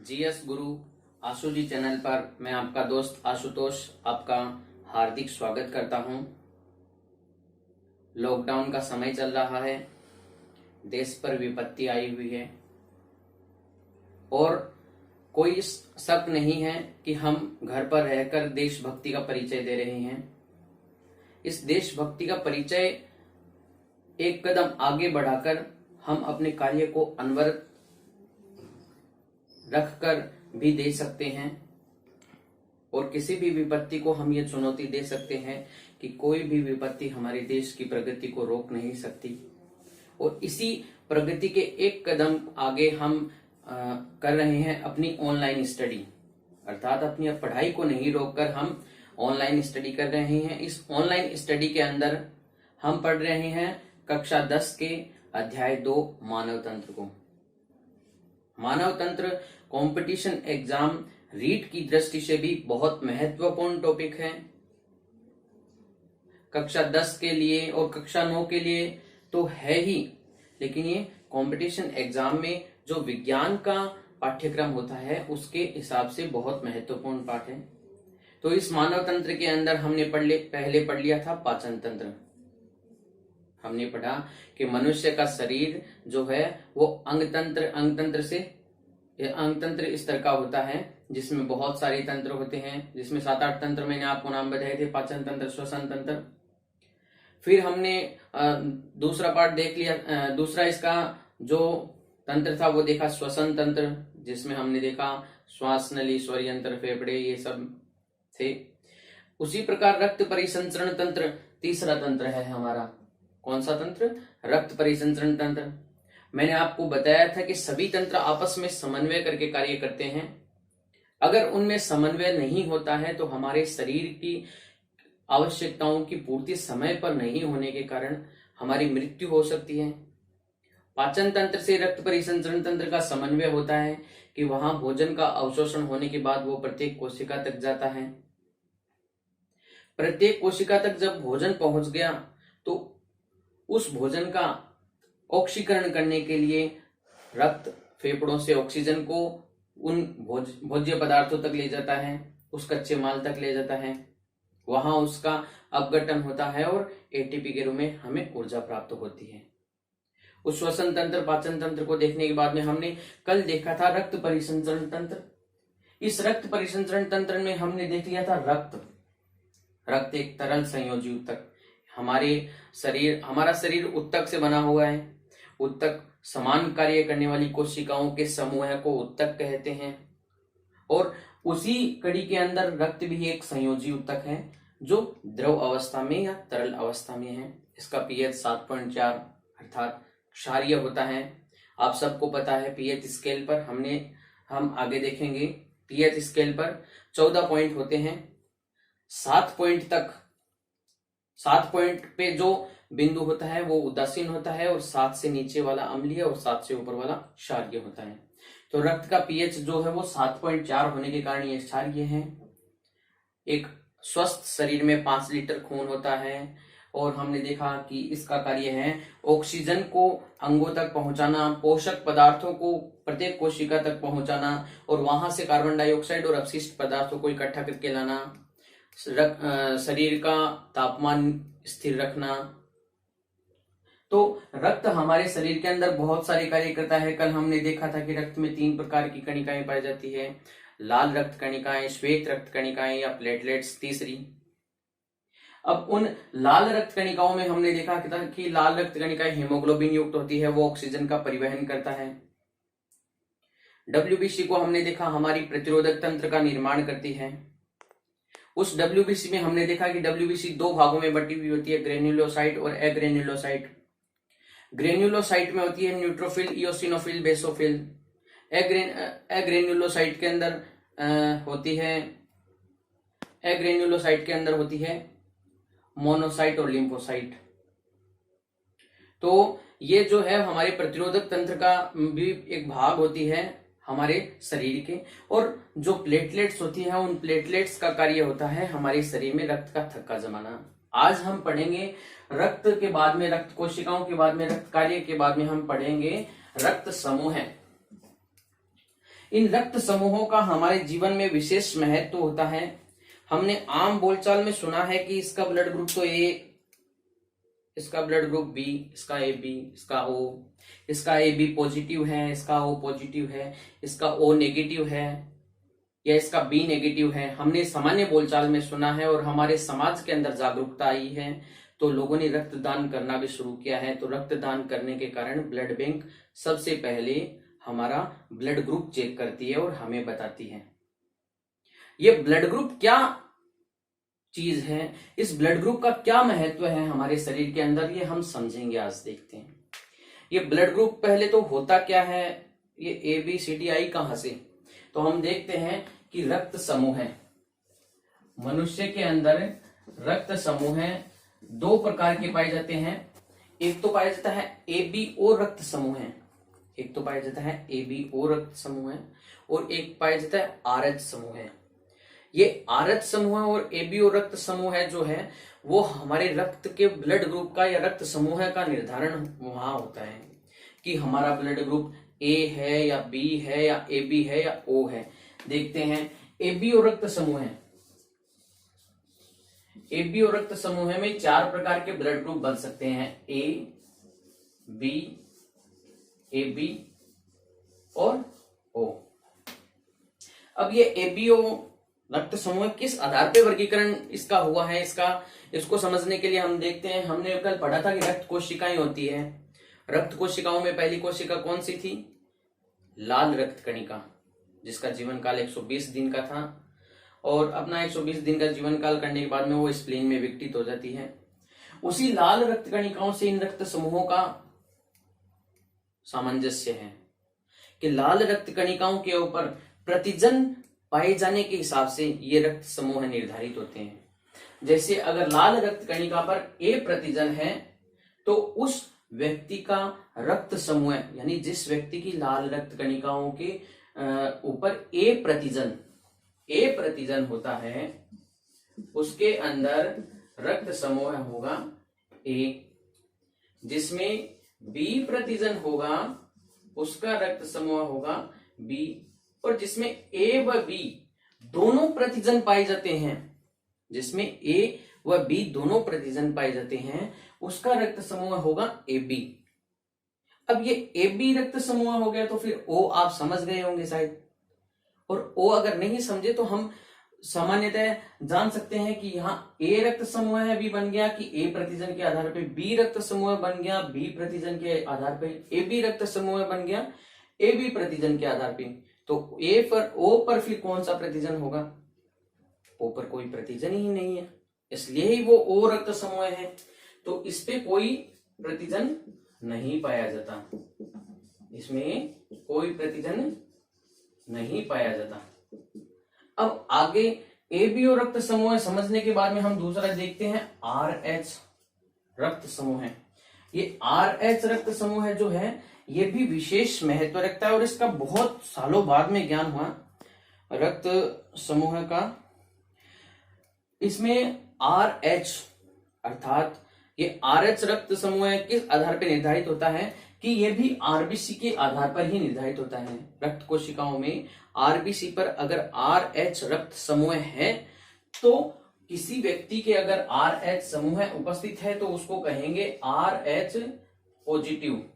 GS गुरु आशु जी channel पर मैं आपका दोस्त आशुतोष आपका हार्दिक स्वागत करता हूं। लॉकडाउन का समय चल रहा है, देश पर विपत्ति आई हुई है और कोई शक नहीं है कि हम घर पर रहकर देशभक्ति का परिचय दे रहे हैं। इस देशभक्ति का परिचय एक कदम आगे बढ़ाकर हम अपने कार्य को अनवरत रखकर भी दे सकते हैं और किसी भी विपत्ति को हम ये चुनौती दे सकते हैं कि कोई भी विपत्ति हमारे देश की प्रगति को रोक नहीं सकती। और इसी प्रगति के एक कदम आगे हम कर रहे हैं अपनी ऑनलाइन स्टडी, अर्थात अपनी पढ़ाई को नहीं रोककर हम ऑनलाइन स्टडी कर रहे हैं। इस ऑनलाइन स्टडी के अंदर हम पढ़ रहे हैं कक्षा 10 के अध्याय 2 मानव तंत्र को। मानव तंत्र कंपटीशन एग्जाम रीट की दृष्टि से भी बहुत महत्वपूर्ण टॉपिक है। कक्षा 10 के लिए और कक्षा 9 के लिए तो है ही, लेकिन ये कंपटीशन एग्जाम में जो विज्ञान का पाठ्यक्रम होता है उसके हिसाब से बहुत महत्वपूर्ण पाठ है। तो इस मानव तंत्र के अंदर हमने पहले पढ़ लिया था पाचन तंत्र। हमने पढ़ा कि मनुष्य का शरीर जो है वो अंगतंत्र से अंगतंत्र इस तरह का होता है जिसमें बहुत सारे तंत्र होते हैं, जिसमें 7-8 तंत्र मैंने आपको नाम बताए थे, पाचन तंत्र, श्वसन तंत्र। फिर हमने दूसरा पार्ट देख लिया, दूसरा इसका जो तंत्र था वो देखा श्वसन तंत्र, जिसमें हमने देखा श्वास नली, स्वरयंत्र, फेफड़े, ये सब थे। उसी प्रकार रक्त परिसंचरण तंत्र तीसरा तंत्र है हमारा। कौन सा तंत्र? रक्त परिसंचरण तंत्र। मैंने आपको बताया था कि सभी तंत्र आपस में समन्वय करके कार्य करते हैं। अगर उनमें समन्वय नहीं होता है तो हमारे शरीर की आवश्यकताओं की पूर्ति समय पर नहीं होने के कारण हमारी मृत्यु हो सकती है। पाचन तंत्र से रक्त परिसंचरण तंत्र का समन्वय होता है कि वहां भोजन का अवशोषण होने के बाद वो प्रत्येक कोशिका तक जाता है। प्रत्येक कोशिका तक जब भोजन पहुंच गया तो उस भोजन का ऑक्सीकरण करने के लिए रक्त फेफड़ों से ऑक्सीजन को उन भोज्य पदार्थों तक ले जाता है, उस कच्चे माल तक ले जाता है, वहां उसका अपघटन होता है और एटीपी के रूप में हमें ऊर्जा प्राप्त होती है। उस श्वसन तंत्र, पाचन तंत्र को देखने के बाद में हमने कल देखा था रक्त परिसंचरण तंत्र। इस रक्त परिसंचरण तंत्र में हमने देख लिया था रक्त एक तरल संयोजी ऊतक। हमारा शरीर ऊतक से बना हुआ है। ऊतक समान कार्य करने वाली कोशिकाओं के समूह को ऊतक कहते हैं और उसी कड़ी के अंदर रक्त भी एक संयोजी ऊतक है जो द्रव अवस्था में या तरल अवस्था में है। इसका पीएच 7.4 अर्थात क्षारीय होता है। आप सबको पता है पीएच स्केल पर हम आगे देखेंगे। पीएच स्केल पर 14 पॉइंट होते हैं। 7 पॉइंट पे जो बिंदु होता है वो उदासीन होता है और 7 से नीचे वाला अम्लीय और 7 से ऊपर वाला क्षारीय होता है। तो रक्त का पीएच जो है वो 7.4 होने के कारण ये क्षारीय है। एक स्वस्थ शरीर में 5 लीटर खून होता है और हमने देखा कि इसका कार्य है ऑक्सीजन को अंगों तक पहुंचाना, पोषक पदार्थों को प्रत्येक कोशिका तक पहुंचाना और वहां से कार्बन डाइऑक्साइड और अपशिष्ट पदार्थों को इकट्ठा करके लाना, शरीर का तापमान स्थिर रखना। तो रक्त हमारे शरीर के अंदर बहुत सारे कार्य करता है। कल हमने देखा था कि रक्त में 3 प्रकार की कणिकाएं पाई जाती है, लाल रक्त कणिकाएं, श्वेत रक्त कणिकाएं या प्लेटलेट्स तीसरी। अब उन लाल रक्त कणिकाओं में हमने देखा कि लाल रक्त कणिकाएं हीमोग्लोबिन युक्त होती है, वो ऑक्सीजन का परिवहन करता है। WBC को हमने देखा हमारी प्रतिरोधक तंत्र का निर्माण करती है। उस WBC में हमने देखा कि WBC 2 भागों में बटी हुई होती है, ग्रेन्युलोसाइट और एग्रेन्युलोसाइट। ग्रेन्युलोसाइट में होती है न्यूट्रोफिल, इओसिनोफिल, बेसोफिल। एग्रेन्युलोसाइट के अंदर होती है मोनोसाइट और लिम्फोसाइट। तो ये जो है हमारे प्रतिरोधक तंत्र का भी एक भाग होती है हमारे शरीर के। और जो प्लेटलेट्स होती है उन प्लेटलेट्स का कार्य होता है हमारे शरीर में रक्त का थक्का जमाना। आज हम पढ़ेंगे रक्त के बाद में, रक्त कोशिकाओं के बाद में, रक्त कार्य के बाद में हम पढ़ेंगे रक्त समूह। इन रक्त समूहों का हमारे जीवन में विशेष महत्व होता है। हमने आम बोलचाल में सुना है कि इसका ब्लड ग्रुप तो ए, इसका ब्लड ग्रुप बी, इसका ए बी, इसका ओ, इसका ए बी पॉजिटिव है, इसका ओ पॉजिटिव है, इसका ओ नेगेटिव है या इसका बी नेगेटिव है। हमने सामान्य बोलचाल में सुना है और हमारे समाज के अंदर जागरूकता आई है तो लोगों ने रक्तदान करना भी शुरू किया है। तो रक्तदान करने के कारण ब्लड बैंक सबसे पहले हमारा ब्लड ग्रुप चेक करती है और हमें बताती है। ये ब्लड ग्रुप क्या चीज है, इस ब्लड ग्रुप का क्या महत्व है हमारे शरीर के अंदर, ये हम समझेंगे। आज देखते हैं ये ब्लड ग्रुप पहले तो होता क्या है, ये A B C D I कहां से। तो हम देखते हैं कि रक्त समूह है, मनुष्य के अंदर रक्त समूह है, दो प्रकार के पाए जाते हैं। एक तो पाया जाता है ए बी ओ रक्त समूह है, एक तो पाया जाता है ए बी ओ रक्त समूह है और एक पाया जाता है आर एच समूह है। ये आर एच समूह और ए बी ओ रक्त समूह है जो है वो हमारे रक्त के ब्लड ग्रुप का या रक्त समूह का निर्धारण वहां होता है कि हमारा ब्लड ग्रुप ए है या बी है या ए बी है या ओ है। देखते हैं ए बी ओ रक्त समूह है, ए बी ओ रक्त समूह में 4 प्रकार के ब्लड ग्रुप बन सकते हैं, ए बी, ए बी और ओ। अब ये ए बी ओ रक्त समूह किस आधार पे वर्गीकरण इसका हुआ है, इसको समझने के लिए हम देखते हैं। हमने कल पढ़ा था कि रक्त कोशिकाएं होती है। रक्त कोशिकाओं में पहली कोशिका कौन सी थी, लाल रक्त कणिका, जिसका जीवन काल 120 दिन का था और अपना 120 दिन का जीवन काल करने के बाद में वो स्प्लीन में विघटित हो जाती है। उसी लाल रक्त कणिकाओं से इन रक्त समूहों का सामंजस्य है कि लाल रक्त कणिकाओं के ऊपर प्रतिजन पाए जाने के हिसाब से ये रक्त समूह निर्धारित होते हैं। जैसे अगर लाल रक्त कणिका पर ए प्रतिजन है तो उस व्यक्ति का रक्त समूह यानी जिस व्यक्ति की लाल रक्त कणिकाओं के ऊपर ए प्रतिजन होता है उसके अंदर रक्त समूह होगा ए, जिसमें बी प्रतिजन होगा उसका रक्त समूह होगा बी, और जिसमें ए व बी दोनों प्रतिजन पाए जाते हैं, जिसमें ए व बी दोनों प्रतिजन पाए जाते हैं उसका रक्त समूह होगा ए बी। अब ये ए बी रक्त समूह हो गया तो फिर ओ आप समझ गए होंगे शायद, और ओ अगर नहीं समझे तो हम सामान्यतः जान सकते हैं कि यहाँ ए रक्त समूह है बी बन गया कि ए प्रतिजन के आधार पे बी रक्त समूह बन गया, बी प्रतिजन के आधार पे ए बी रक्त समूह बन गया ए बी प्रतिजन के आधार पे। तो ए पर ओ पर फिर कौन सा प्रतिजन होगा, ओ पर कोई प्रतिजन ही नहीं है, इसलिए ही वो ओ रक्त समूह है। तो इस पे कोई प्रतिजन नहीं पाया जाता, इसमें कोई प्रतिजन नहीं पाया जाता। अब आगे ए बी ओ रक्त समूह समझने के बाद में हम दूसरा देखते हैं आर एच रक्त समूह है। ये आर एच रक्त समूह जो है ये भी विशेष महत्व रखता है और इसका बहुत सालों बाद में ज्ञान हुआ रक्त समूह का। इसमें आर एच अर्थात ये आर एच रक्त समूह किस आधार पर निर्धारित होता है कि ये भी आरबीसी के आधार पर ही निर्धारित होता है। रक्त कोशिकाओं में आरबीसी पर अगर आर एच रक्त समूह है तो किसी व्यक्ति के अगर आर एच समूह उपस्थित है तो उसको कहेंगे आर एच पॉजिटिव,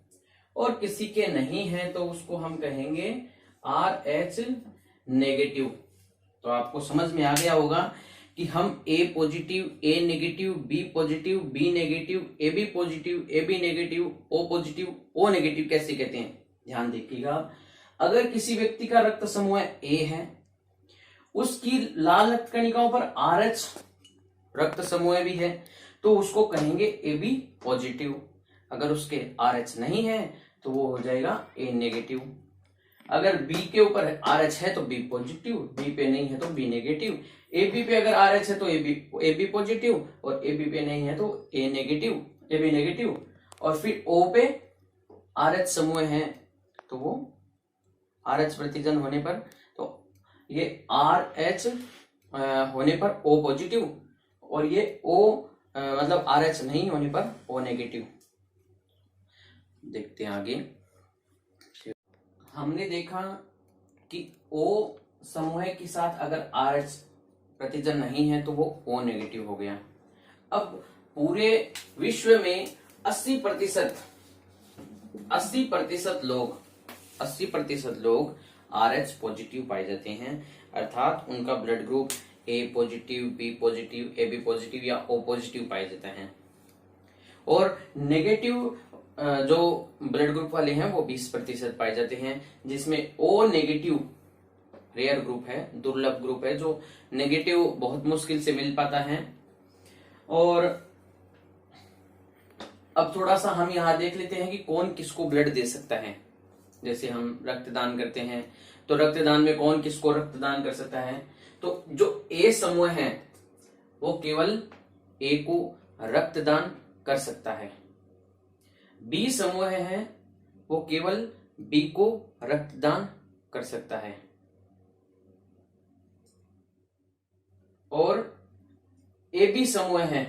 और किसी के नहीं है तो उसको हम कहेंगे आर एच नेगेटिव। तो आपको समझ में आ गया होगा कि हम A positive, A negative, B positive, B negative, A B positive, A B negative, O positive, O negative कैसे कहते हैं। ध्यान देखिएगा, अगर किसी व्यक्ति का रक्त समूह ए है, उसकी लाल रक्त कणिकाओं पर आर एच रक्त समूह भी है तो उसको कहेंगे ए बी पॉजिटिव। अगर उसके आर एच नहीं है तो वो हो जाएगा ए नेगेटिव। अगर बी के ऊपर आर एच है तो बी पॉजिटिव, बी पे नहीं है तो बी नेगेटिव। ए बी पे अगर आर एच है तो ए बी पॉजिटिव और ए बी पे नहीं है तो ए बी नेगेटिव। और फिर ओ पे आर एच समूह है तो वो आर एच प्रतिजन होने पर तो ये आर एच होने पर ओ पॉजिटिव और ये ओ मतलब आर एच नहीं होने पर ओ नेगेटिव। देखते हैं आगे। हमने देखा कि O समूह के साथ अगर RH प्रतिजन नहीं है तो वो O नेगेटिव हो गया। अब पूरे विश्व में 80% लोग RH पॉजिटिव पाए जाते हैं, अर्थात उनका blood group A positive, B positive, AB positive या O पॉजिटिव पाया जाता है। और नेगेटिव जो ब्लड ग्रुप वाले हैं वो 20% पाए जाते हैं, जिसमें O नेगेटिव रेयर ग्रुप है, दुर्लभ ग्रुप है, जो नेगेटिव बहुत मुश्किल से मिल पाता है। और अब थोड़ा सा हम यहाँ देख लेते हैं कि कौन किसको ब्लड दे सकता है। जैसे हम रक्तदान करते हैं तो रक्तदान में कौन किसको रक्तदान कर सकता है। तो जो A समूह है वो केवल A को रक्तदान कर सकता है। B समूह है वो केवल B को रक्तदान कर सकता है। और AB समूह है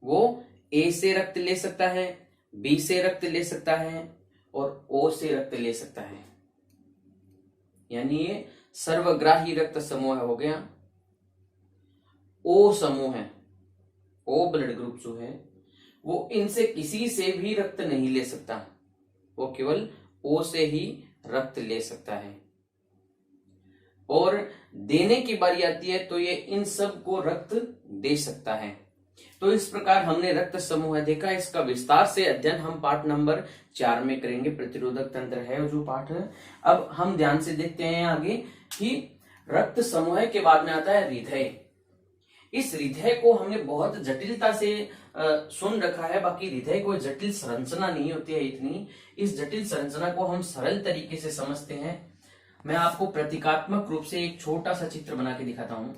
वो A से रक्त ले सकता है, B से रक्त ले सकता है और O से रक्त ले सकता है। यानी ये सर्वग्राही रक्त समूह हो गया। O समूह है, O ब्लड ग्रुप जो है वो इनसे किसी से भी रक्त नहीं ले सकता, वो केवल O से ही रक्त ले सकता है। और देने की बारी आती है तो ये इन सब को रक्त दे सकता है। तो इस प्रकार हमने रक्त समूह देखा। इसका विस्तार से अध्ययन हम पाठ नंबर 4 में करेंगे, प्रतिरोधक तंत्र है जो पाठ है। अब हम ध्यान से देखते हैं आगे कि रक्त समूह के बाद में आता है हृदय। इस हृदय को हमने बहुत जटिलता से सुन रखा है, बाकी हृदय कोई जटिल संरचना नहीं होती है इतनी। इस जटिल संरचना को हम सरल तरीके से समझते हैं। मैं आपको प्रतीकात्मक रूप से एक छोटा सा चित्र बना के दिखाता हूं।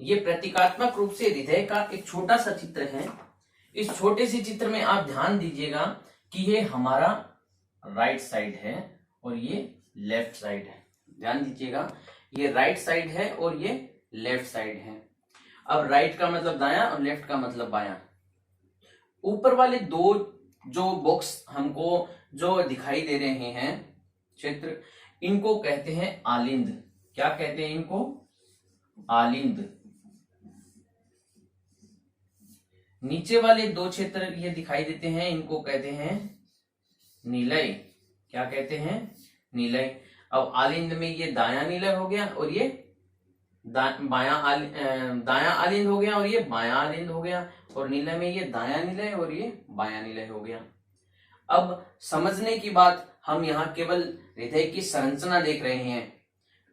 ये प्रतीकात्मक रूप से हृदय का एक छोटा सा चित्र है। इस छोटे से चित्र में आप ध्यान दीजिएगा कि ये हमारा राइट साइड है और ये लेफ्ट साइड है। ध्यान दीजिएगा, ये राइट साइड है और ये लेफ्ट साइड है। अब राइट का मतलब दायां और लेफ्ट का मतलब बायां। ऊपर वाले दो जो बॉक्स हमको जो दिखाई दे रहे हैं क्षेत्र, इनको कहते हैं आलिंद। क्या कहते हैं इनको? आलिंद। नीचे वाले दो क्षेत्र ये दिखाई देते हैं, इनको कहते हैं निलय। क्या कहते हैं? निलय। अब आलिंद में ये दायां निलय हो गया और ये दायां आलिंद हो गया और ये बायां आलिंद हो गया, और निलय में ये दायां निलय और ये बायां निलय हो गया। अब समझने की बात, हम यहाँ केवल हृदय की संरचना देख रहे हैं,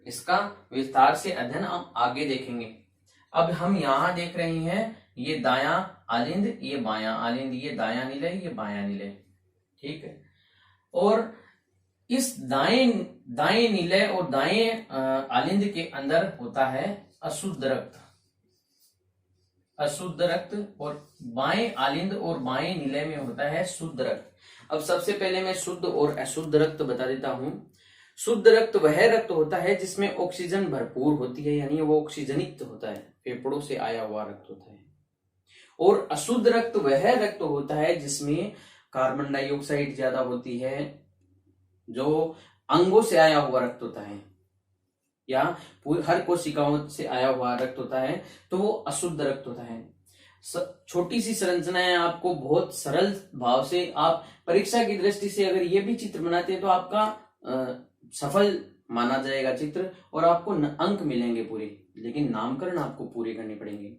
इसका विस्तार से अध्ययन हम आगे देखेंगे। अब हम यहाँ देख रहे हैं ये दायां आलिंद, ये बायां आलिंद, ये दायां निलय, ये बायां निलय। ठीक है। और इस दाएं निलय और दाएं आलिंद के अंदर होता है अशुद्ध रक्त। अशुद्ध रक्त, और बाएं आलिंद और बाएं निलय में होता है शुद्ध रक्त। अब सबसे पहले मैं शुद्ध और अशुद्ध रक्त बता देता हूं। शुद्ध रक्त वह रक्त होता है जिसमें ऑक्सीजन भरपूर होती है, यानी वो ऑक्सीजनित होता है, फेफड़ों से आया हुआ रक्त होता है। और अशुद्ध रक्त वह रक्त होता है जिसमें कार्बन डाइऑक्साइड ज्यादा होती है, जो अंगों से आया हुआ रक्त होता है या हर कोशिकाओं से आया हुआ रक्त होता है, तो वो अशुद्ध रक्त होता है। छोटी सी संरचनाएं आपको बहुत सरल भाव से, आप परीक्षा की दृष्टि से अगर ये भी चित्र बनाते हैं तो आपका सफल माना जाएगा चित्र, और आपको अंक मिलेंगे पूरे, लेकिन नामकरण आपको पूरे करने पड़ेंगे।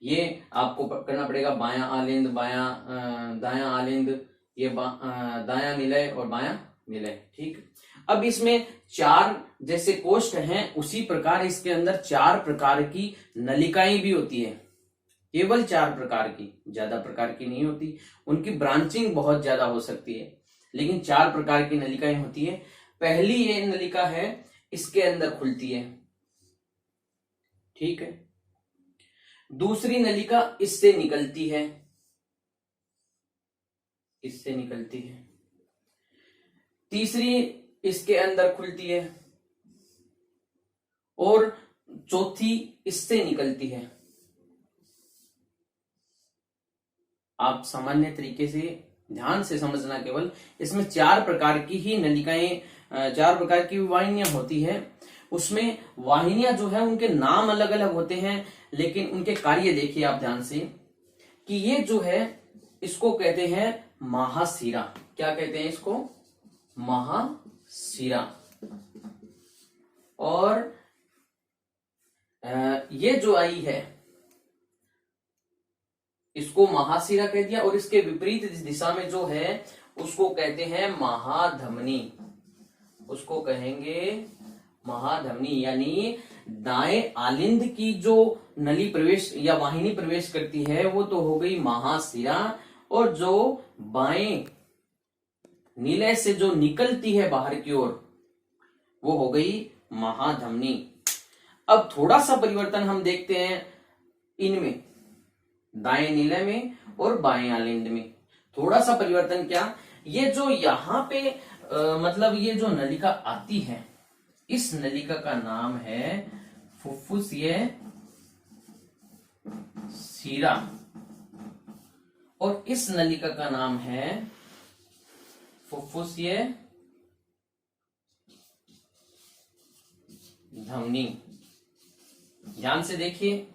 ये आपको करना पड़ेगा बायां आलिंद, दायां आलिंद, ये दायां निलय और बायां निलय। ठीक। अब इसमें 4 जैसे कोष्ठ हैं, उसी प्रकार इसके अंदर 4 प्रकार की नलिकाएं भी होती है। केवल 4 प्रकार की, ज्यादा प्रकार की नहीं होती, उनकी ब्रांचिंग बहुत ज्यादा हो सकती है, लेकिन 4 प्रकार की नलिकाएं होती है। पहली ये नलिका है, इसके अंदर खुलती है। ठीक है। दूसरी नलिका इससे निकलती है, इससे निकलती है। तीसरी इसके अंदर खुलती है और चौथी इससे निकलती है। आप सामान्य तरीके से ध्यान से समझना, केवल इसमें 4 प्रकार की ही नलिकाएं, 4 प्रकार की वाहिनियां होती है। उसमें वाहिनियां जो है उनके नाम अलग अलग होते हैं, लेकिन उनके कार्य देखिए आप ध्यान से कि ये जो है इसको कहते हैं महाशिरा। क्या कहते हैं इसको? महाशिरा। और ये जो आई है इसको महाशिरा कह दिया, और इसके विपरीत दिशा में जो है उसको कहते हैं महाधमनी। उसको कहेंगे महाधमनी, यानी दाएं आलिंद की जो नली प्रवेश या वाहिनी प्रवेश करती है वो तो हो गई महाशिरा, और जो बाएं निलय से जो निकलती है बाहर की ओर वो हो गई महाधमनी। अब थोड़ा सा परिवर्तन हम देखते हैं इनमें, दाएं निलय में और बाएं आलिंद में थोड़ा सा परिवर्तन। क्या? ये जो यहाँ पे मतलब ये जो नलिका आती है, इस नलिका का नाम है फुफ्फुसीय शिरा, और इस नलिका का नाम है फुफ्फुसीय धमनी। ध्यान से देखिए,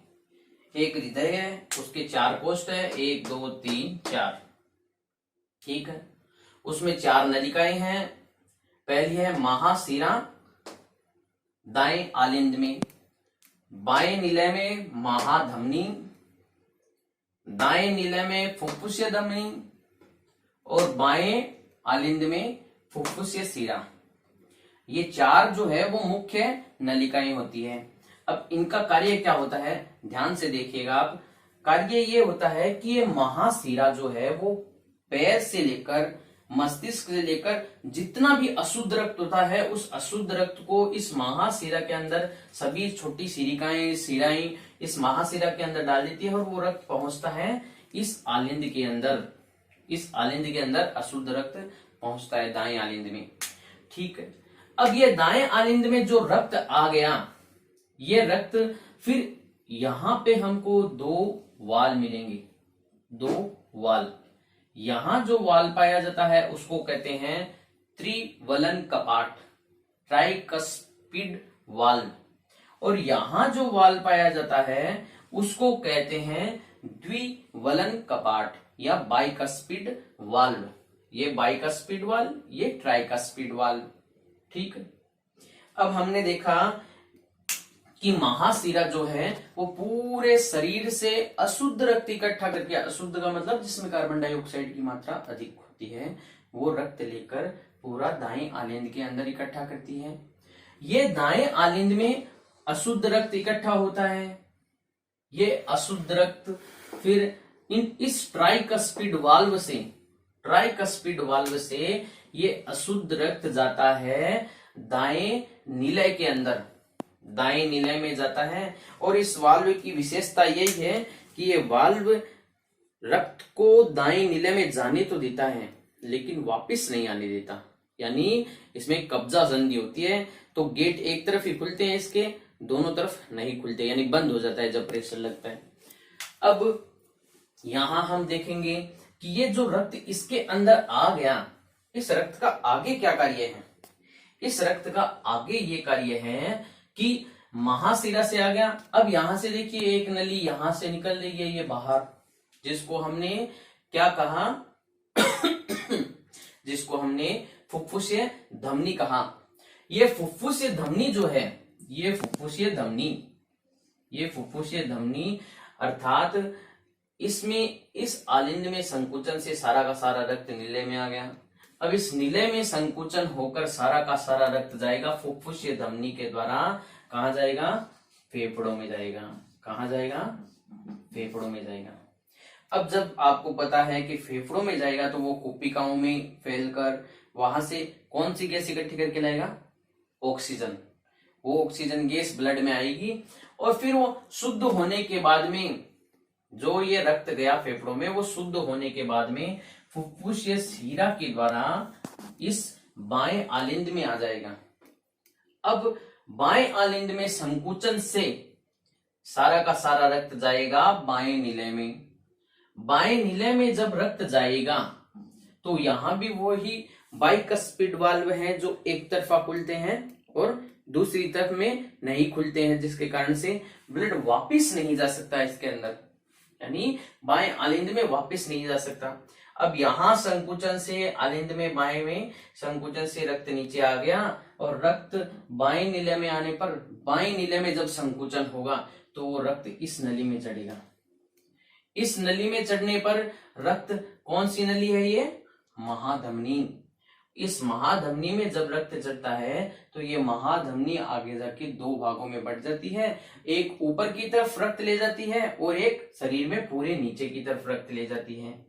एक हृदय है, उसके 4 कोष्ठ है, 1 2 3 4, ठीक है। उसमें 4 नलिकाएं हैं। पहली है महाशिरा दाएं आलिंद में, बाएं निलय में महाधमनी, दाएं निलय में फुफ्फुसीय धमनी, और बाएं आलिंद में फुफ्फुसीय शिरा। ये 4 जो है वो मुख्य नलिकाएं होती है। अब इनका कार्य क्या होता है, ध्यान से देखिएगा आप। कार्य ये होता है कि ये महाशिरा जो है वो पैर से लेकर मस्तिष्क से लेकर जितना भी अशुद्ध रक्त होता है, उस अशुद्ध रक्त को इस महाशिरा के अंदर, सभी छोटी सिरिकाएं शिराएं इस महाशिरा के अंदर डाल देती है, और वो रक्त पहुंचता है इस आलिंद के अंदर। इस आलिंद के अंदर अशुद्ध रक्त पहुंचता है दाएं आलिंद में, ठीक है। अब ये दाएं आलिंद में जो रक्त आ गया, ये रक्त फिर यहां पे हमको 2 वाल मिलेंगे, 2 वाल। यहां जो वाल पाया जाता है उसको कहते हैं त्रिवलन कपाट, ट्राइकस्पिड वाल्व, और यहां जो वाल पाया जाता है उसको कहते हैं द्विवलन कपाट या बाइकस्पिड वाल्व। ये बाइकस्पिड वाल्व, ये ट्राइकस्पिड वाल्व, ठीक है। अब हमने देखा कि महाशिरा जो है वो पूरे शरीर से अशुद्ध रक्त इकट्ठा करके, अशुद्ध का मतलब जिसमें कार्बन डाइऑक्साइड की मात्रा अधिक होती है, वो रक्त लेकर पूरा दाएं आलिंद के अंदर इकट्ठा करती है। ये दाएं आलिंद में अशुद्ध रक्त इकट्ठा होता है। ये अशुद्ध रक्त फिर इस ट्राइकस्पिड वाल्व से ये अशुद्ध रक्त जाता है दाएं निलय के अंदर, दाएं निलय में जाता है। और इस वाल्व की विशेषता यही है कि ये वाल्व रक्त को दाएं निलय में जाने तो देता है लेकिन वापस नहीं आने देता, यानी इसमें कब्जा संधि होती है, तो गेट एक तरफ ही खुलते हैं, इसके दोनों तरफ नहीं खुलते, यानी बंद हो जाता है जब प्रेशर लगता है। अब यहां हम देखेंगे कि ये जो रक्त इसके अंदर आ गया, इस रक्त का आगे क्या कार्य है? इस रक्त का आगे ये कार्य है कि महाशिरा से आ गया। अब यहां से देखिए एक नली यहां से निकल रही है, ये बाहर, जिसको हमने क्या कहा जिसको हमने फुफ्फुसीय धमनी कहा। ये फुफ्फुसीय धमनी जो है, ये फुफ्फुसीय धमनी अर्थात इसमें इस आलिंद में संकुचन से सारा का सारा रक्त निलय में आ गया। अब इस निलय में संकुचन होकर सारा का सारा रक्त जाएगा फुफ्फुसीय धमनी के द्वारा, कहा जाएगा? फेफड़ों में जाएगा। कहा जाएगा? फेफड़ों में जाएगा। अब जब आपको पता है कि फेफड़ों में जाएगा तो वो कुपिकाओं में फैलकर वहां से कौन सी गैस इकट्ठी करके लाएगा? ऑक्सीजन। वो ऑक्सीजन गैस ब्लड में आएगी और फिर वो शुद्ध होने के बाद में, जो ये रक्त गया फेफड़ों में, वो शुद्ध होने के बाद में फुफ्फुसीय शिरा के द्वारा इस बाएं आलिंद में आ जाएगा। अब बाएं आलिंद में संकुचन से सारा का सारा रक्त जाएगा बाएं निलय में। बाएं निलय में जब रक्त जाएगा तो यहां भी वही बाइकस्पिड वाल्व हैं जो एक तरफा खुलते हैं और दूसरी तरफ में नहीं खुलते हैं, जिसके कारण से ब्लड वापस नहीं जा सकता इसके अंदर, यानी बाएं आलिंद में वापस नहीं जा सकता। अब यहां संकुचन से आलिंद में बाएं में संकुचन से रक्त नीचे आ गया और रक्त बाएं निलय में आने पर बाएं निलय में जब संकुचन होगा तो वो रक्त इस नली में चढ़ेगा। इस नली में चढ़ने पर रक्त, कौन सी नली है ये? महाधमनी। इस महाधमनी में जब रक्त चढ़ता है तो ये महाधमनी आगे जाके दो भागों में बढ़ जाती है, एक ऊपर की तरफ रक्त ले जाती है और एक शरीर में पूरे नीचे की तरफ रक्त ले जाती है।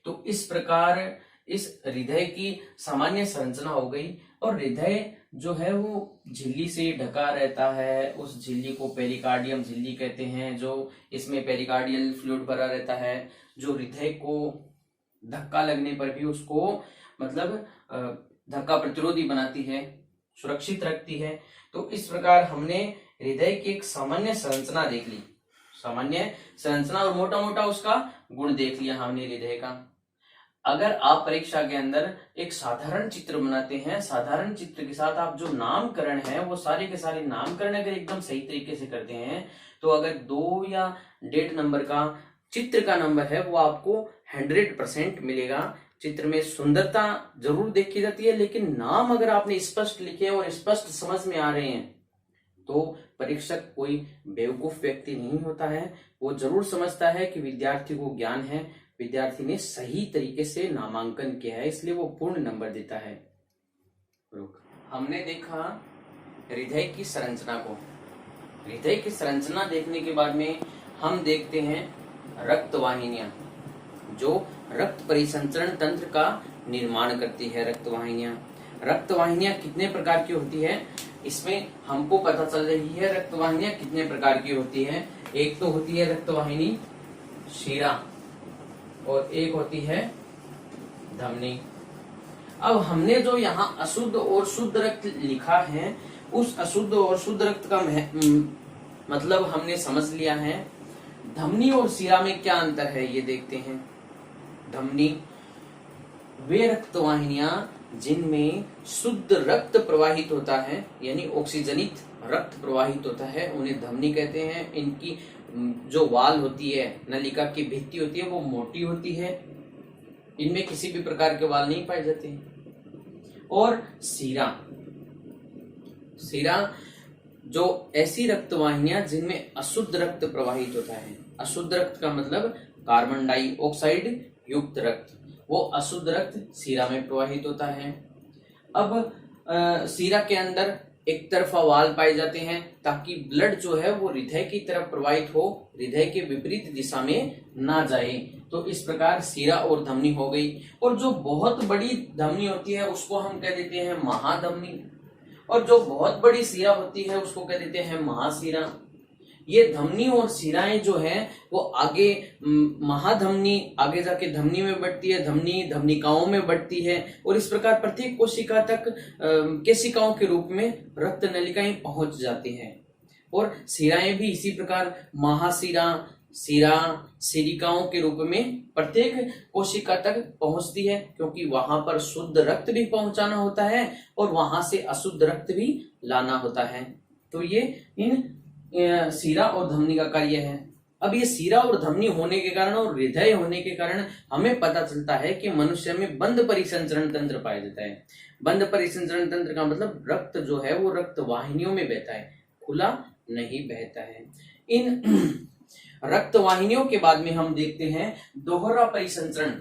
तो इस प्रकार इस हृदय की सामान्य संरचना हो गई। और हृदय जो है वो झिल्ली से ढका रहता है, उस झिल्ली को पेरिकार्डियम झिल्ली कहते हैं, जो इसमें पेरिकार्डियल फ्लूइड भरा रहता है, जो हृदय को धक्का लगने पर भी उसको मतलब धक्का प्रतिरोधी बनाती है, सुरक्षित रखती है। तो इस प्रकार हमने हृदय की एक सामान्य संरचना देख ली, सामान्य संरचना और मोटा मोटा उसका गुण देख लिया हमने हृदय का। अगर आप परीक्षा के अंदर एक साधारण चित्र बनाते हैं, साधारण चित्र के साथ आप जो नामकरण है वो सारे के सारे नामकरण अगर एकदम सही तरीके से करते हैं तो अगर 2 या 1.5 नंबर का चित्र का नंबर है वो आपको 100% मिलेगा। चित्र में सुंदरता जरूर देखी जाती है, लेकिन नाम अगर आपने स्पष्ट लिखे और स्पष्ट समझ में आ रहे हैं तो परीक्षक कोई बेवकूफ व्यक्ति नहीं होता है, वो जरूर समझता है कि विद्यार्थी को ज्ञान है, विद्यार्थी ने सही तरीके से नामांकन किया है, इसलिए वो पूर्ण नंबर देता है। हमने देखा हृदय की संरचना को। हृदय की संरचना देखने के बाद में हम देखते हैं रक्त वाहिनियां, जो रक्त परिसंचरण तंत्र का निर्माण करती है। रक्त वाहिनियां कितने प्रकार की होती है इसमें हमको पता चल रही है। रक्त वाहिनियां कितने प्रकार की होती है? एक तो होती है रक्त वाहिनी शिरा और एक होती है धमनी। अब हमने जो यहाँ अशुद्ध और शुद्ध रक्त लिखा है, उस अशुद्ध और शुद्ध रक्त का मतलब हमने समझ लिया है। धमनी और शिरा में क्या अंतर है ये देखते हैं। धमनी वे रक्त वाहिनियां जिनमें शुद्ध रक्त प्रवाहित होता है, यानी ऑक्सीजनित रक्त प्रवाहित होता है, उन्हें धमनी कहते हैं। इनकी जो वाल होती है, नलिका की भित्ति होती है, वो मोटी होती है, इनमें किसी भी प्रकार के वाल नहीं पाए जाते। और शिरा जो ऐसी रक्त वाहिनियां जिनमें अशुद्ध रक्त प्रवाहित होता है। अशुद्ध रक्त का मतलब कार्बन डाइऑक्साइड युक्त रक्त, वो अशुद्ध रक्त शिरा में प्रवाहित होता है। अब शिरा के अंदर एक तरफा वाल पाए जाते हैं ताकि ब्लड जो है वो हृदय की तरफ प्रवाहित हो, हृदय के विपरीत दिशा में ना जाए। तो इस प्रकार शिरा और धमनी हो गई। और जो बहुत बड़ी धमनी होती है उसको हम कह देते हैं महाधमनी, और जो बहुत बड़ी शिरा होती है उसको कह देते हैं महाशिरा। ये धमनी और शिराएं जो है वो आगे महाधमनी आगे जाके धमनी में बढ़ती है, धमनी धमनिकाओं में बढ़ती है, और इस प्रकार प्रत्येक कोशिका तक केशिकाओं के रूप में रक्त नलिकाएं पहुंच जाती हैं। और शिराएं भी इसी प्रकार महाशिरा, शिरा, शिरिकाओं के रूप में प्रत्येक कोशिका तक पहुंचती है, क्योंकि वहां पर शुद्ध रक्त भी पहुंचाना होता है और वहां से अशुद्ध रक्त भी लाना होता है। तो ये इन शिरा और धमनी का कार्य है। अब ये शिरा और धमनी होने के कारण और हृदय होने के कारण हमें पता चलता है कि मनुष्य में बंद परिसंचरण तंत्र पाया जाता है। बंद परिसंचरण तंत्र का मतलब रक्त जो है वो रक्त वाहिनियों में बहता है, खुला नहीं बहता है। इन रक्त वाहिनियों के बाद में हम देखते हैं दोहरा परिसंचरण।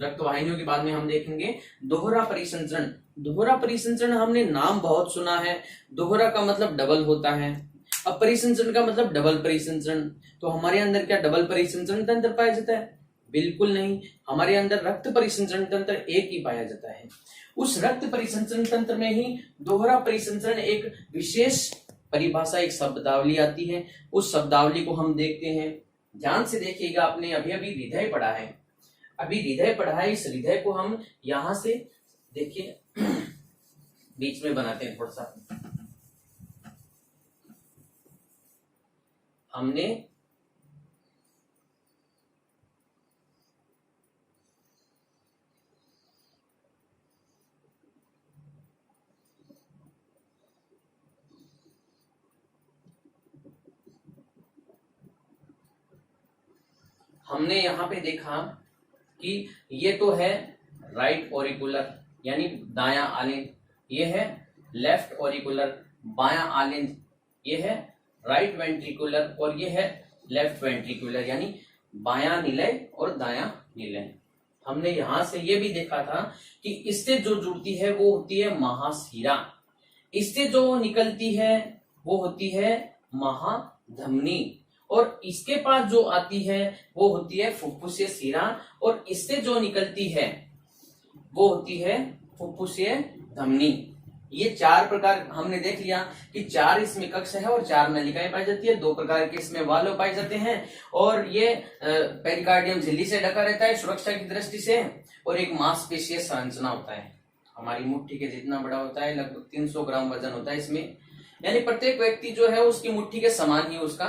रक्त वाहिनियों के बाद में हम देखेंगे दोहरा परिसंचरण। दोहरा परिसंचरण हमने नाम बहुत सुना है, दोहरा का मतलब डबल होता है। अब परिसंचरण का मतलब डबल परिसंचरण। तो हमारे अंदर क्या डबल परिसंचरण तंत्र पाया जाता है? बिल्कुल नहीं, हमारे अंदर रक्त परिसंचरण तंत्र एक ही पाया जाता है। उस रक्त परिसंचरण तंत्र में ही दोहरा परिसंचरण एक विशेष परिभाषा, एक शब्दावली आती है। उस शब्दावली को हम देखते हैं, ध्यान से देखिएगा। आपने अभी अभी हृदय पढ़ा है, इस हृदय को हम यहां से देखिए, बीच में बनाते हैं थोड़ा सा। हमने यहाँ पे देखा कि ये तो है राइट ऑरिकुलर यानी दायां आलिंद, ये है लेफ्ट ऑरिकुलर बायां आलिंद, ये है राइट वेंट्रिकुलर और ये है लेफ्ट वेंट्रिकुलर यानी बायां निलय और दायां निलय। हमने यहां से ये भी देखा था कि इससे जो जुड़ती है वो होती है महाशिरा, इससे जो निकलती है वो होती है महाधमनी, और इसके पास जो आती है वो होती है फुफ्फुसीय शिरा, और इससे जो निकलती है वो होती है फुफ्फुसीय धमनी। ये 4 प्रकार हमने देख लिया कि 4 इसमें कक्ष है और 4 नलिकाएं पाई जाती है, 2 प्रकार के इसमें वाल्व पाए जाते हैं, और ये पेरिकार्डियम झिल्ली से ढका रहता है सुरक्षा की दृष्टि से, और एक मांसपेशीय संरचना होता है, हमारी मुट्ठी के जितना बड़ा होता है, लगभग 300 ग्राम वजन होता है इसमें, यानी प्रत्येक व्यक्ति जो है उसकी मुट्ठी के समान ही उसका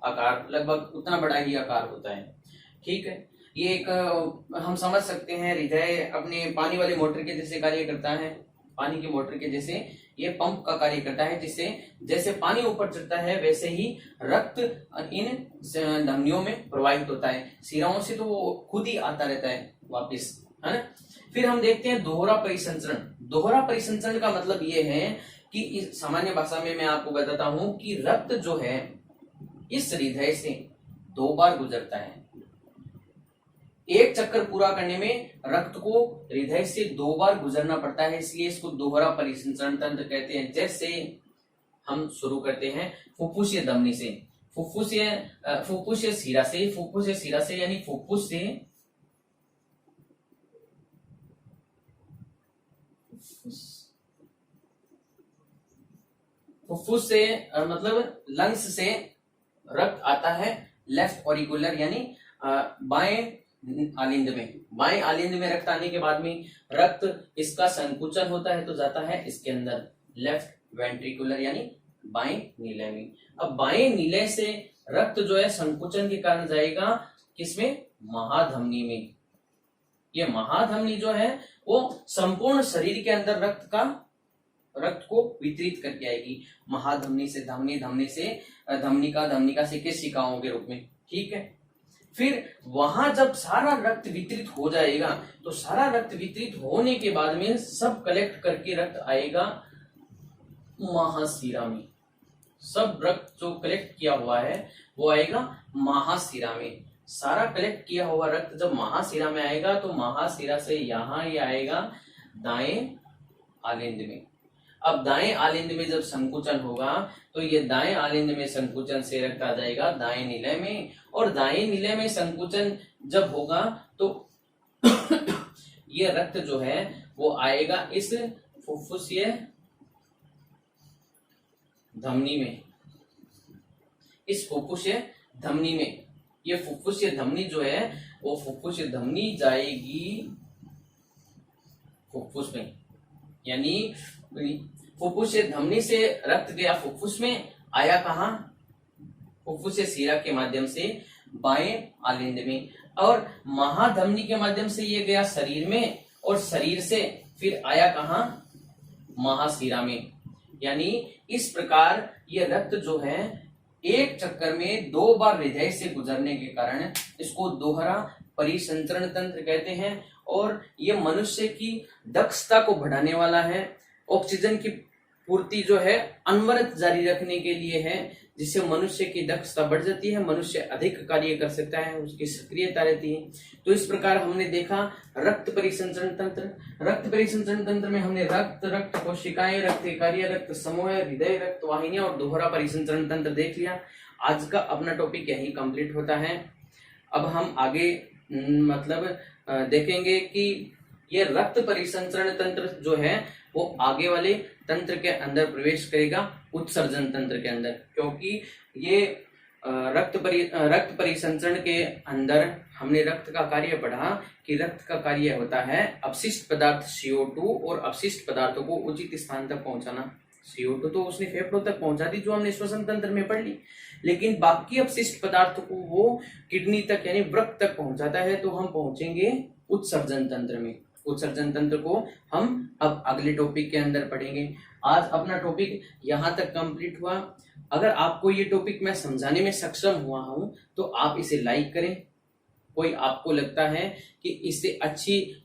आकार, लगभग उतना बड़ा ही आकार होता है। ठीक है, ये एक हम समझ सकते हैं हृदय अपने पानी वाले मोटर के जैसे कार्य करता है, पानी की मोटर के जैसे ये पंप का कार्य करता है, जिससे जैसे पानी ऊपर चढ़ता है वैसे ही रक्त इन धमनियों में प्रवाहित होता है, शिराओं से तो वो खुद ही आता रहता है वापिस, है ना। फिर हम देखते हैं दोहरा परिसंचरण। दोहरा परिसंचरण का मतलब ये है कि इस सामान्य भाषा में मैं आपको बताता हूं कि रक्त जो है इस हृदय से 2 बार गुजरता है। एक चक्कर पूरा करने में रक्त को हृदय से 2 बार गुजरना पड़ता है, इसलिए इसको दोहरा परिसंचरण तंत्र कहते हैं। जैसे हम शुरू करते हैं फुफ्फुसीय धमनी से, फुफ्फुसीय शिरा से, फुफ्फुसीय शिरा से यानी फुफ्फुस से, फुफ्फुस से मतलब लंग्स से रक्त आता है लेफ्ट ऑरिकुलर यानी बाएं आलिंद में। बाएं आलिंद में रक्त आने के बाद में रक्त इसका संकुचन होता है तो जाता है इसके अंदर लेफ्ट वेंट्रिकुलर यानी बाएं नीले में। अब बाएं नीले से रक्त जो है संकुचन के कारण जाएगा किसमें? महाधमनी में। ये महाधमनी जो है वो संपूर्ण शरीर के अंदर रक्त को वितरित करके आएगी। महाधमनी से धमनी, धमनी से धमनिका से केशिकाओं के रूप में। ठीक है, फिर वहां जब सारा रक्त वितरित हो जाएगा तो सारा रक्त वितरित होने के बाद में सब कलेक्ट करके रक्त आएगा महाशिरा में। सब रक्त जो कलेक्ट किया हुआ है वो आएगा महाशिरा में। सारा कलेक्ट किया हुआ रक्त जब महाशिरा में आएगा तो महाशिरा से यहां ही आएगा दाएं आलिंद में। अब दाएं आलिंद में जब संकुचन होगा तो ये दाएं आलिंद में संकुचन से रक्त आ जाएगा दाएं निलय में, और दाएं निलय में संकुचन जब होगा तो ये रक्त जो है वो आएगा इस फुफ्फुसीय धमनी में। इस फुफ्फुसीय धमनी में ये फुफ्फुसीय धमनी जो है वो फुफ्फुसीय धमनी जाएगी फुफ्फुस में, यानी फुफ्फुसीय धमनी से रक्त गया फुफ्फुस में, आया कहां? फुफ्फुसीय शिरा के माध्यम से बाएं आलिंद में, और महाधमनी के माध्यम से ये गया शरीर में, और शरीर से फिर आया कहां? महाशिरा में। यानी इस प्रकार ये रक्त जो है एक चक्कर में 2 बार हृदय से गुजरने के कारण इसको दोहरा परिसंचरण तंत्र कहते हैं। और ये मनुष्य की दक्षता को बढ़ाने वाला है। ऑक्सीजन की पूर्ति जो है अनवरत जारी रखने के लिए है, जिससे मनुष्य की दक्षता बढ़ जाती है, मनुष्य अधिक कार्य कर सकता है, उसकी सक्रियता रहती है। तो इस प्रकार हमने देखा रक्त परिसंचरण तंत्र। रक्त परिसंचरण तंत्र में हमने रक्त कोशिकाएं, रक्त कार्य, रक्त समूह, हृदय, रक्त वाहिनियां और दोहरा परिसंचरण तंत्र देख लिया। आज का अपना टॉपिक यही कंप्लीट होता है। अब हम आगे देखेंगे कि ये रक्त परिसंचरण तंत्र जो है वो आगे वाले तंत्र के अंदर प्रवेश करेगा, उत्सर्जन तंत्र के अंदर, क्योंकि ये रक्त परिसंचरण के अंदर हमने रक्त का कार्य पढ़ा कि रक्त का कार्य होता है अपशिष्ट पदार्थ CO2 और अपशिष्ट पदार्थों को उचित स्थान तक पहुंचाना। CO2 तो उसने फेफड़ों तक पहुंचा दी, जो हमने श्वसन तंत्र में पढ़ ली, लेकिन बाकी अपशिष्ट पदार्थ को वो किडनी तक यानी वृक्क तक पहुंचाता है। तो हम पहुंचेंगे उत्सर्जन तंत्र में। उत्सर्जन तंत्र को हम अब अगले टॉपिक के अंदर पढ़ेंगे। आज अपना टॉपिक यहाँ तक कंप्लीट हुआ। अगर आपको ये टॉपिक मैं समझाने में सक्षम हुआ हूं तो आप इसे लाइक करें। कोई आपको लगता है कि इससे अच्छी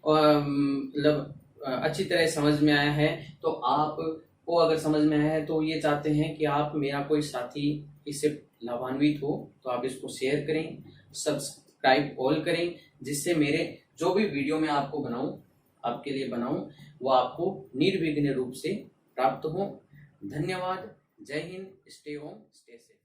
तरह समझ में आया है तो आपको अगर समझ में आया है तो ये चाहते हैं कि आप मेरा कोई साथी इससे लाभान्वित हो तो आप इसको शेयर करें, सब्सक्राइब ऑल करें, जिससे मेरे जो भी वीडियो मैं आपको आपके लिए बनाऊं वो आपको निर्विघ्न रूप से प्राप्त हो। धन्यवाद। जय Hind. Stay home, stay safe.